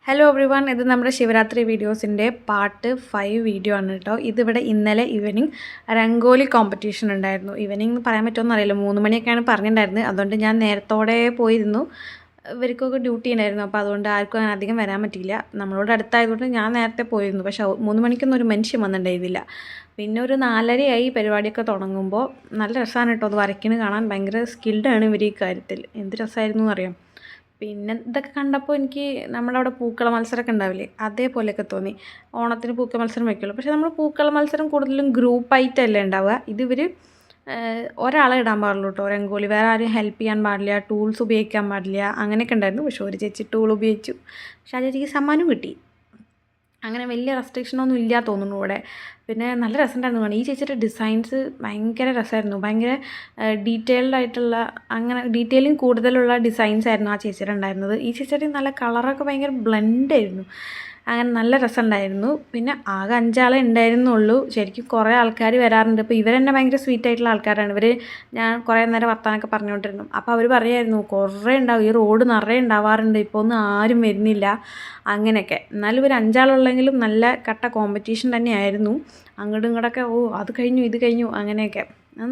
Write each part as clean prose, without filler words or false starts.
Hello every one, ഇത് നമ്മുടെ ശിവരാത്രി വീഡിയോസിൻ്റെ പാർട്ട് 5 വീഡിയോ ആണ് കേട്ടോ. ഇതിവിടെ ഇന്നലെ ഈവനിങ് രംഗോലി കോമ്പറ്റീഷൻ ഉണ്ടായിരുന്നു. ഈവനിങ് എന്ന് പറയാൻ പറ്റുമോ എന്നറിയില്ല, 3 മണിയൊക്കെയാണ് പറഞ്ഞിട്ടുണ്ടായിരുന്നത്. അതുകൊണ്ട് ഞാൻ നേരത്തോടെ പോയിരുന്നു. ഇവർക്കൊക്കെ ഡ്യൂട്ടി ഉണ്ടായിരുന്നു, അപ്പോൾ അതുകൊണ്ട് ആർക്കും അങ്ങനെ അധികം വരാൻ പറ്റിയില്ല. നമ്മളോട് അടുത്തായതുകൊണ്ട് ഞാൻ നേരത്തെ പോയിരുന്നു. പക്ഷേ 3 മണിക്കൊന്നും ഒരു മനുഷ്യൻ വന്നിട്ടുണ്ടായിരുന്നില്ല. പിന്നെ ഒരു 4:30 പരിപാടിയൊക്കെ തുടങ്ങുമ്പോൾ നല്ല രസമാണ് കേട്ടോ. അത് വരയ്ക്കുന്നത് കാണാൻ ഭയങ്കര സ്കിൽഡാണ് ഇവർ ഈ കാര്യത്തിൽ. എന്ത് രസമായിരുന്നു എന്നറിയാം. പിന്നെ ഇതൊക്കെ കണ്ടപ്പോൾ എനിക്ക് നമ്മളവിടെ പൂക്കള മത്സരമൊക്കെ ഉണ്ടാവില്ലേ, അതേപോലെയൊക്കെ തോന്നി. ഓണത്തിന് പൂക്കള മത്സരം വയ്ക്കുമല്ലോ, പക്ഷേ നമ്മൾ പൂക്കള മത്സരം കൂടുതലും ഗ്രൂപ്പായിട്ടല്ലേ ഉണ്ടാവുക. ഇതിവർ ഒരാളെ ഇടാൻ പാടുള്ളൂ കേട്ടോ രംഗോലി. വേറെ ആരും ഹെൽപ്പ് ചെയ്യാൻ പാടില്ല, ടൂൾസ് ഉപയോഗിക്കാൻ പാടില്ല, അങ്ങനെയൊക്കെ ഉണ്ടായിരുന്നു. പക്ഷേ ഒരു ചേച്ചി ടൂൾ ഉപയോഗിച്ചു. പക്ഷേ ആ ചേച്ചിക്ക് സമ്മാനം കിട്ടി. അങ്ങനെ വലിയ റെസ്ട്രിക്ഷനൊന്നും ഇല്ല തോന്നുന്നു ഇവിടെ. പിന്നെ നല്ല രസമുണ്ടായിരുന്നു കാണാൻ. ഈ ചേച്ചിയുടെ ഡിസൈൻസ് ഭയങ്കര രസമായിരുന്നു. ഭയങ്കര ഡീറ്റെയിൽഡ് ആയിട്ടുള്ള, അങ്ങനെ ഡീറ്റെയിലിംഗ് കൂടുതലുള്ള ഡിസൈൻസ് ആയിരുന്നു ആ ചേച്ചിയുടെ ഉണ്ടായിരുന്നത്. ഈ ചേച്ചിയുടെ നല്ല കളറൊക്കെ ഭയങ്കര ബ്ലെൻഡായിരുന്നു. അങ്ങനെ നല്ല രസമുണ്ടായിരുന്നു. പിന്നെ ആകെ 5 ആളെ ഉണ്ടായിരുന്നുള്ളൂ. ശരിക്കും കുറേ ആൾക്കാർ വരാറുണ്ട്. ഇപ്പോൾ ഇവർ തന്നെ ഭയങ്കര സ്വീറ്റ് ആയിട്ടുള്ള ആൾക്കാരാണ്. ഞാൻ കുറേ നേരം വർത്താനമൊക്കെ പറഞ്ഞുകൊണ്ടിരുന്നു. അപ്പോൾ അവർ പറയുമായിരുന്നു കുറേ ഉണ്ടാവും, ഈ റോഡ് നിറയെ ഉണ്ടാവാറുണ്ട്, ഇപ്പോൾ ഒന്നും ആരും വരുന്നില്ല അങ്ങനെയൊക്കെ. എന്നാലും ഇവർ 5 ആളുള്ളെങ്കിലും നല്ല കട്ട കോമ്പറ്റീഷൻ തന്നെയായിരുന്നു. അങ്ങോട്ടും ഇങ്ങോട്ടൊക്കെ അത് കഴിഞ്ഞു ഇത് കഴിഞ്ഞു അങ്ങനെയൊക്കെ.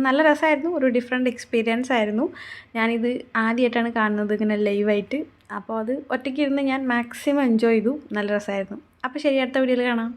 നല്ല രസമായിരുന്നു. ഒരു ഡിഫറെൻറ്റ് എക്സ്പീരിയൻസ് ആയിരുന്നു. ഞാനിത് ആദ്യമായിട്ടാണ് കാണുന്നത് ഇങ്ങനെ ലൈവായിട്ട്. അപ്പോൾ അത് ഒറ്റയ്ക്ക് ഇരുന്ന് ഞാൻ മാക്സിമം എൻജോയ് ചെയ്തു. നല്ല രസമായിരുന്നു. അപ്പോൾ ശരി, അടുത്ത വീഡിയോയിൽ കാണാം.